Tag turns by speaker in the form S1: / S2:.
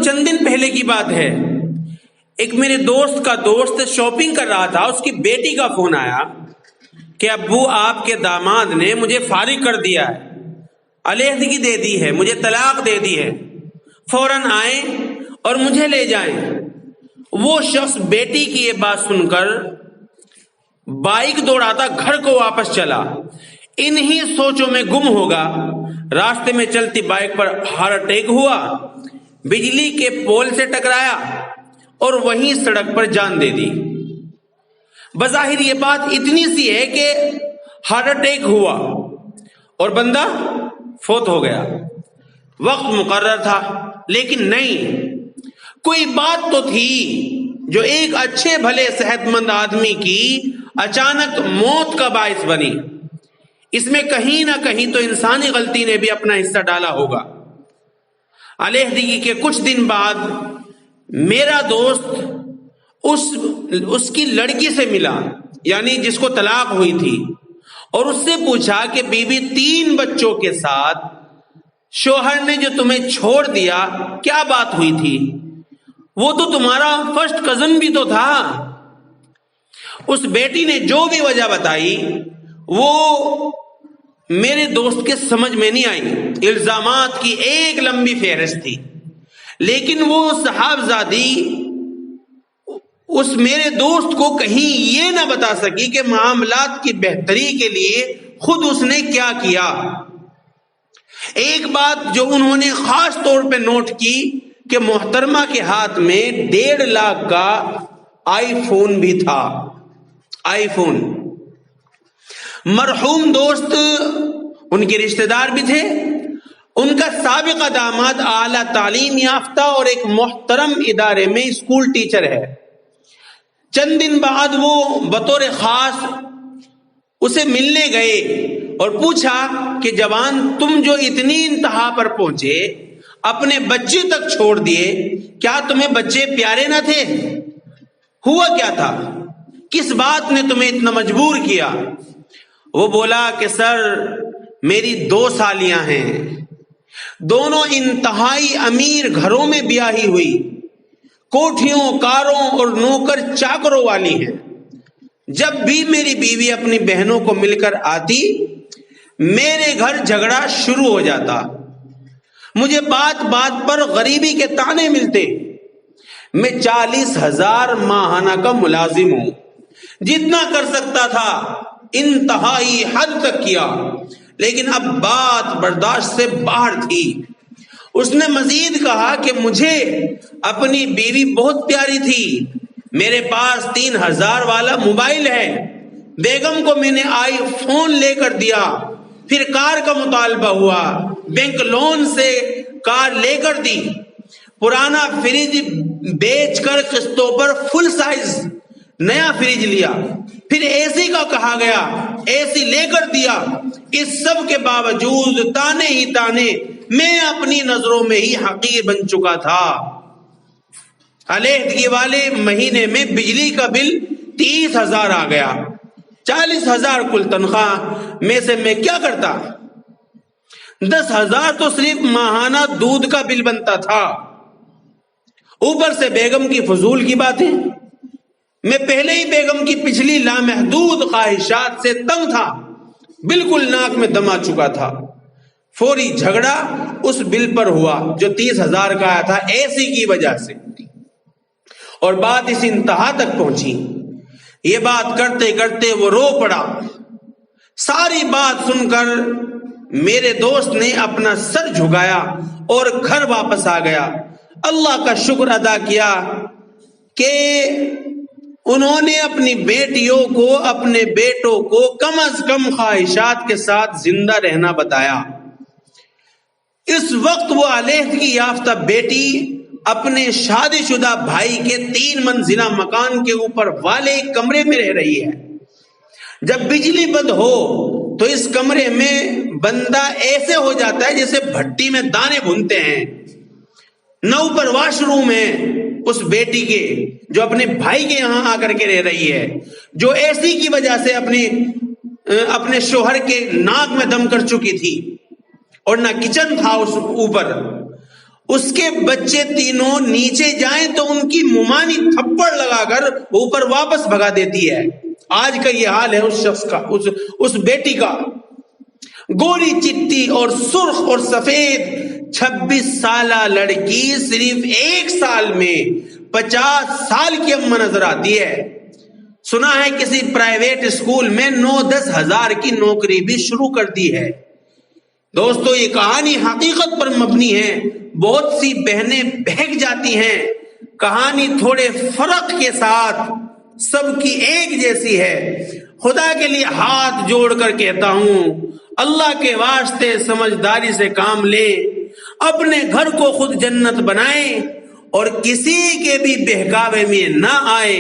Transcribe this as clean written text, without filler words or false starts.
S1: چند دن پہلے کی بات ہے، ایک میرے دوست کا دوست شاپنگ کر رہا تھا، اس کی بیٹی کا فون آیا کہ ابو آپ کے داماد نے مجھے فارغ کر دیا ہے، علیحدگی دے دی ہے، مجھے طلاق دے دی ہے، فوراً آئیں اور مجھے لے جائیں۔ وہ شخص بیٹی کی یہ بات سن کر بائک دوڑاتا گھر کو واپس چلا، انہی سوچوں میں گم ہوگا۔ راستے میں چلتی بائک پر ہارٹ اٹیک ہوا، بجلی کے پول سے ٹکرایا اور وہیں سڑک پر جان دے دی۔ بظاہر یہ بات اتنی سی ہے کہ ہارٹ اٹیک ہوا اور بندہ فوت ہو گیا، وقت مقرر تھا، لیکن نہیں، کوئی بات تو تھی جو ایک اچھے بھلے صحت مند آدمی کی اچانک موت کا باعث بنی۔ اس میں کہیں نہ کہیں تو انسانی غلطی نے بھی اپنا حصہ ڈالا ہوگا۔ علیحدگی کے کچھ دن بعد میرا دوست اس کی لڑکی سے ملا، یعنی جس کو طلاق ہوئی تھی، اور اس سے پوچھا کہ بیوی 3 بچوں کے ساتھ شوہر نے جو تمہیں چھوڑ دیا کیا بات ہوئی تھی؟ وہ تو تمہارا فرسٹ کزن بھی تو تھا۔ اس بیٹی نے جو بھی وجہ بتائی وہ میرے دوست کے سمجھ میں نہیں آئی۔ الزامات کی ایک لمبی فہرست تھی، لیکن وہ صاحبزادی اس میرے دوست کو کہیں یہ نہ بتا سکی کہ معاملات کی بہتری کے لیے خود اس نے کیا کیا۔ ایک بات جو انہوں نے خاص طور پہ نوٹ کی کہ محترمہ کے ہاتھ میں 1.5 لاکھ کا آئی فون بھی تھا۔ آئی فون۔ مرحوم دوست ان کے رشتہ دار بھی تھے، ان کا سابقہ داماد اعلیٰ تعلیم یافتہ اور ایک محترم ادارے میں اسکول ٹیچر ہے۔ چند دن بعد وہ بطور خاص اسے ملنے گئے اور پوچھا کہ جوان، تم جو اتنی انتہا پر پہنچے، اپنے بچے تک چھوڑ دیے، کیا تمہیں بچے پیارے نہ تھے؟ ہوا کیا تھا؟ کس بات نے تمہیں اتنا مجبور کیا؟ وہ بولا کہ سر، میری 2 سالیاں ہیں، دونوں انتہائی امیر گھروں میں بیاہی ہوئی، کوٹھیوں، کاروں اور نوکر چاکروں والی ہیں۔ جب بھی میری بیوی اپنی بہنوں کو مل کر آتی، میرے گھر جھگڑا شروع ہو جاتا، مجھے بات بات پر غریبی کے طعنے ملتے۔ میں 40,000 ماہانہ کا ملازم ہوں، جتنا کر سکتا تھا انتہائی حد تک کیا، لیکن اب بات برداشت سے باہر تھی۔ اس نے مزید کہا کہ مجھے اپنی بیوی بہت پیاری تھی، میرے پاس 3,000 والا موبائل ہے، بیگم کو میں نے آئی فون لے کر دیا، پھر کار کا مطالبہ ہوا، بینک لون سے کار لے کر دی، پرانا فریج بیچ کر قسطوں پر فل سائز نیا فریج لیا، پھر اے سی کا کہا گیا، اے سی لے کر دیا۔ اس سب کے باوجود تانے ہی تانے میں اپنی نظروں میں ہی حقیر بن چکا تھا۔ علیحدگی والے مہینے میں بجلی کا بل 30,000 آ گیا، 40,000 کل تنخواہ میں سے میں کیا کرتا؟ 10,000 تو صرف ماہانہ دودھ کا بل بنتا تھا، اوپر سے بیگم کی فضول کی باتیں۔ میں پہلے ہی بیگم کی پچھلی لامحدود خواہشات سے تنگ تھا، بالکل ناک میں دم آ چکا تھا۔ فوری جھگڑا اس بل پر ہوا جو 30,000 کا آیا تھا، اے سی کی وجہ سے، اور بات اس انتہا تک پہنچی۔ یہ بات کرتے کرتے وہ رو پڑا۔ ساری بات سن کر میرے دوست نے اپنا سر جھکایا اور گھر واپس آ گیا۔ اللہ کا شکر ادا کیا کہ انہوں نے اپنی بیٹیوں کو، اپنے بیٹوں کو کم از کم خواہشات کے ساتھ زندہ رہنا بتایا۔ اس وقت وہ علیحدگی یافتہ بیٹی اپنے شادی شدہ بھائی کے 3 منزلہ مکان کے اوپر والے ایک کمرے میں رہ رہی ہے۔ جب بجلی بند ہو تو اس کمرے میں بندہ ایسے ہو جاتا ہے جیسے بھٹی میں دانے بھونتے ہیں۔ نہ اوپر واش روم ہے اس بیٹی کے جو اپنے بھائی کے یہاں آ کر کے رہ رہی ہے، جو اے سی کی وجہ سے اپنے شوہر کے ناک میں دم کر چکی تھی، اور نہ کچن تھا اس اوپر، اس کے بچے تینوں نیچے جائیں تو ان کی ممانی تھپڑ لگا کر اوپر واپس بھگا دیتی ہے. آج کا یہ حال ہے اس شخص کا، اس بیٹی کا. گوری چٹی اور سرخ اور سفید 26 سالہ لڑکی صرف 1 سال میں 50 سال کی اما نظر آتی ہے. سنا ہے کسی پرائیویٹ اسکول میں 9-10 ہزار کی نوکری بھی شروع کر دی ہے. دوستو یہ کہانی حقیقت پر مبنی ہے. بہت سی بہنیں بہک جاتی ہیں. کہانی تھوڑے فرق کے ساتھ سب کی ایک جیسی ہے. خدا کے لیے ہاتھ جوڑ کر کہتا ہوں، اللہ کے واسطے سمجھداری سے کام لیں، اپنے گھر کو خود جنت بنائیں اور کسی کے بھی بہکاوے میں نہ آئے.